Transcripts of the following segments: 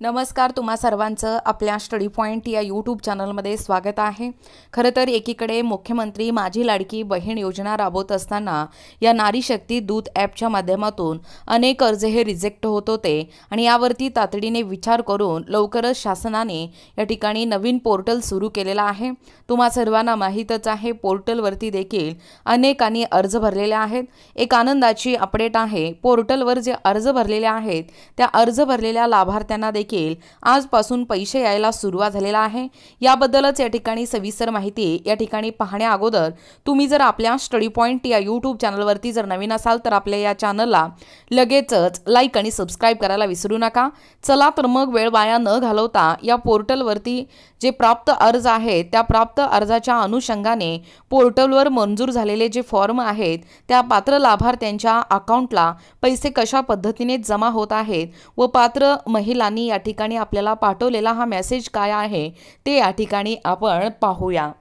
नमस्कार, तुम्हा सर्वांचं आपल्या स्टडी पॉईंट या यूट्यूब चॅनलमध्ये स्वागत आहे। खरं तर एकीकडे मुख्यमंत्री माझी लाडकी बहीण योजना राबवत असताना या नारी शक्ती दूत ॲपच्या माध्यमातून अनेक अर्ज हे रिजेक्ट होत होते आणि यावरती तातडीने विचार करून लवकरच शासनाने या ठिकाणी नवीन पोर्टल सुरू केलेला आहे। तुम्हा सर्वांना माहीतच आहे, पोर्टलवरती देखील अनेकांनी अर्ज भरलेले आहेत। एक आनंदाची अपडेट आहे, पोर्टलवर जे अर्ज भरलेले आहेत त्या अर्ज भरलेल्या लाभार्थ्यांना आजपासून पैसे यायला सुरुवात झालेला आहे। याबद्दलच या ठिकाणी सविस्तर माहिती या ठिकाणी पाहण्या अगोदर तुम्ही जर आपल्या स्टडी पॉईंट या यूट्यूब चॅनलवरती जर नवीन असाल तर आपल्या या चॅनलला लगेचच लाईक आणि सबस्क्राईब करायला विसरू नका। चला तर मग वेळ वाया न घालवता या पोर्टलवरती जे प्राप्त अर्ज आहेत त्या प्राप्त अर्जाच्या अनुषंगाने पोर्टलवर मंजूर झालेले जे फॉर्म आहेत त्या पात्र लाभार्थ्यांच्या अकाउंटला पैसे कशा पद्धतीने जमा होत आहेत व पात्र महिलांनी या ठिकाणी आपल्याला पाठवलेला हा मेसेज काय आहे ते या ठिकाणी आपण पाहूया।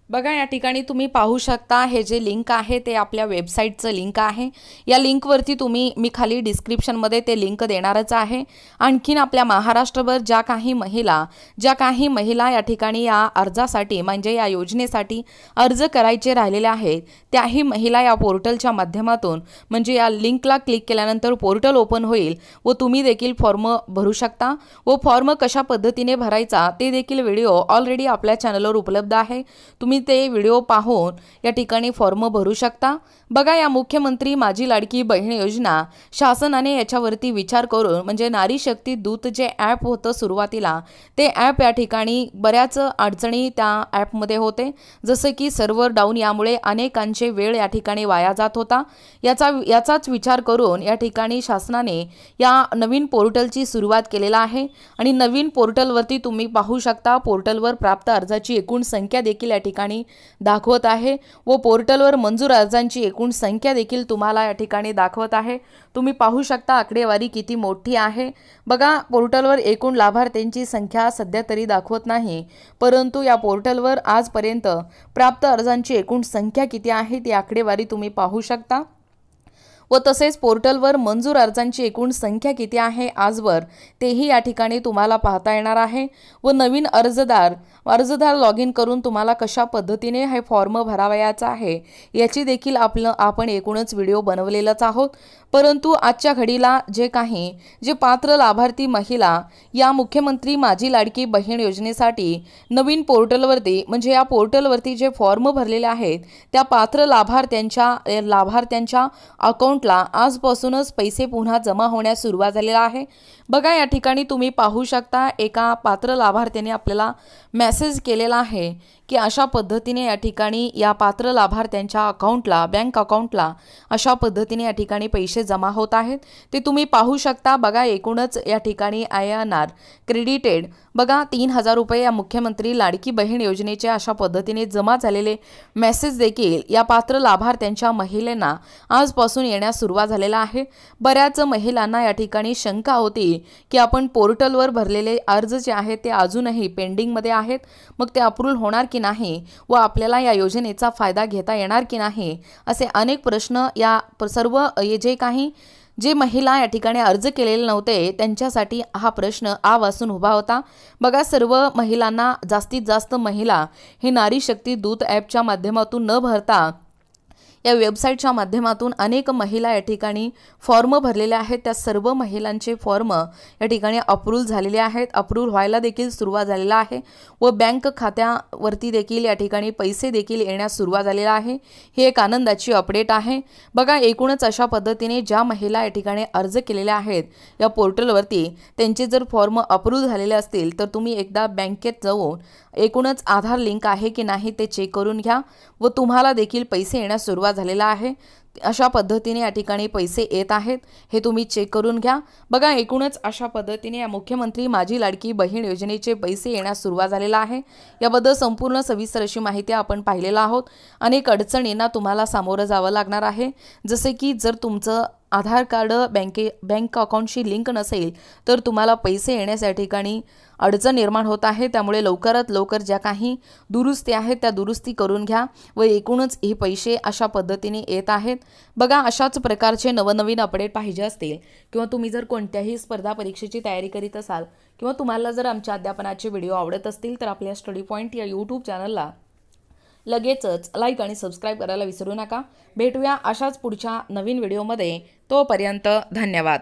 बघा, या ठिकाणी तुम्ही पाहू शकता हे जे लिंक आहे ते आपल्या वेबसाईटचं लिंक आहे। या लिंकवरती मी खाली डिस्क्रिप्शनमध्ये ते लिंक देणारच आहे। आणखीन आपल्या महाराष्ट्रभर ज्या काही महिला या ठिकाणी या अर्जासाठी म्हणजे या योजनेसाठी अर्ज करायचे राहिलेले आहेत त्याही महिला या पोर्टलच्या माध्यमातून म्हणजे या लिंकला क्लिक केल्यानंतर पोर्टल ओपन होईल व तुम्ही देखील फॉर्म भरू शकता व फॉर्म कशा पद्धतीने भरायचा ते देखील व्हिडिओ ऑलरेडी आपल्या चॅनलवर उपलब्ध आहे। तुम्ही ते व्हिडिओ पाहून या ठिकाणी फॉर्म भरू शकता। बघा, या मुख्यमंत्री माझी लाडकी बहीण योजना शासनाने याच्यावरती विचार करून म्हणजे नारी शक्ती दूत जे ॲप होतं सुरुवातीला ते ॲप या ठिकाणी बऱ्याच अडचणी त्या ॲपमध्ये होते, जसं की सर्व्हर डाऊन, यामुळे अनेकांचे वेळ या ठिकाणी वाया जात होता। याचाच विचार करून या ठिकाणी शासनाने या नवीन पोर्टलची सुरुवात केलेला आहे आणि नवीन पोर्टलवरती तुम्ही पाहू शकता पोर्टलवर प्राप्त अर्जाची एकूण संख्या देखील या ठिकाणी दाखवत आहे व पोर्टलवर मंजूर अर्जांची एकूण संख्या देखील तुम्हाला या ठिकाणी दाखवत आहे। तुम्ही पाहू शकता आकडेवारी किती मोठी आहे। बघा, पोर्टलवर एकूण लाभार्थ्यांची संख्या सध्या तरी दाखवत नाही, परंतु या पोर्टलवर आजपर्यंत प्राप्त अर्जांची एकूण संख्या किती आहे ती आकडेवारी तुम्ही पाहू शकता व तसेच पोर्टलवर मंजूर अर्जांची एकूण संख्या किती आहे आजवर तेही या ठिकाणी तुम्हाला पाहता येणार आहे व नवीन अर्जदार लॉग इन करून तुम्हाला कशा पद्धतीने हे फॉर्म भरावयाचा आहे याची देखील आपण एकूणच व्हिडिओ बनवलेलाच आहोत। परंतु आजच्या घडीला जे पात्र लाभार्थी महिला या मुख्यमंत्री माझी लाडकी बहीण योजनेसाठी नवीन पोर्टलवरती म्हणजे या पोर्टलवरती जे फॉर्म भरलेले आहेत त्या पात्र लाभार्थ्यांच्या अकाउंटला आजपासूनच पैसे पुन्हा जमा होण्यास सुरुवात झालेला आहे। बघा, या ठिकाणी तुम्ही पाहू शकता एका पात्र लाभार्थ्याने आपल्याला मेसेज केलेला आहे की अशा पद्धतीने या ठिकाणी या पात्र लाभार्थ्यांच्या अकाउंटला बँक अकाउंटला अशा पद्धतीने या ठिकाणी पैसे जमा होत आहेत ते तुम्ही पाहू शकता। बघा, एकूणच या ठिकाणी INR क्रेडिटेड बघा 3000 रुपये या मुख्यमंत्री लाडकी बहीण योजनेचे अशा पद्धतीने जमा झालेले मेसेज देखील या पात्र लाभार्थ्यांच्या महिलांना आजपासून येण्यास सुरुवात झालेला आहे। बऱ्याच महिलांना या ठिकाणी शंका होती की आपण पोर्टलवर भरलेले अर्ज जे आहेत ते अजूनही पेंडिंगमध्ये आहेत, मग ते अप्रूव्ह होणार की नाही व आपल्याला या योजनेचा फायदा घेता येणार की नाही असे अनेक प्रश्न या सर्व जे महिला या ठिकाणी अर्ज केलेले नव्हते त्यांच्यासाठी हा प्रश्न आवासून उभा होता। बघा, सर्व महिलांना जास्तीत जास्त महिला हे नारी शक्ती दूत ॲपच्या माध्यमातून न भरता या वेबसाईटच्या माध्यमातून अनेक महिला या ठिकाणी फॉर्म भरलेले आहेत। त्या सर्व महिलांचे फॉर्म या ठिकाणी अप्रूव्ह झालेले आहेत, अप्रूव्ह व्हायला देखील सुरुवात झालेला आहे व बँक खात्यावरती देखील या ठिकाणी पैसे देखील येण्यास सुरुवात झालेला आहे। ही एक आनंदाची अपडेट आहे। बघा, एकूणच अशा पद्धतीने ज्या महिला या ठिकाणी अर्ज केलेल्या आहेत या पोर्टलवरती त्यांचे जर फॉर्म अप्रूव्ह झालेले असतील तर तुम्ही एकदा बँकेत जाऊन एकूणच आधार लिंक आहे की नाही ते चेक करून घ्या व तुम्हाला देखील पैसे येण्यास सुरुवात झालेला आहे। अशा पद्धतीने या ठिकाणी पैसे येत आहेत हे तुम्ही चेक करून घ्या। बघा, एकूणच अशा पद्धतीने या मुख्यमंत्री माझी लाडकी बहीण योजनेचे पैसे येण्यास सुरुवात झालेला आहे। याबद्दल संपूर्ण सविस्तर अशी माहिती आपण पाहिलेला आहोत। अनेक अडचणींना तुम्हाला सामोरं जावं लागणार आहे, जसे की जर तुमचं आधार कार्ड बँक अकाउंटशी लिंक नसेल तर तुम्हाला पैसे येण्यास या ठिकाणी अडचण निर्माण होत आहे। त्यामुळे लवकरात लवकर ज्या काही दुरुस्ती आहेत त्या दुरुस्ती करून घ्या व एकूणच हे पैसे अशा पद्धतीने येत आहेत। बघा, अशाच प्रकारचे नवनवीन अपडेट पाहिजे असतील किंवा तुम्ही जर कोणत्याही स्पर्धा परीक्षेची तयारी करीत असाल किंवा तुम्हाला जर आमच्या अध्यापनाचे व्हिडिओ आवडत असतील तर आपल्या स्टडी पॉईंट या यूट्यूब चॅनलला लगेचच लाईक आणि सबस्क्राईब करायला विसरू नका। भेटूया अशाच पुढच्या नवीन व्हिडिओमध्ये। तोपर्यंत धन्यवाद।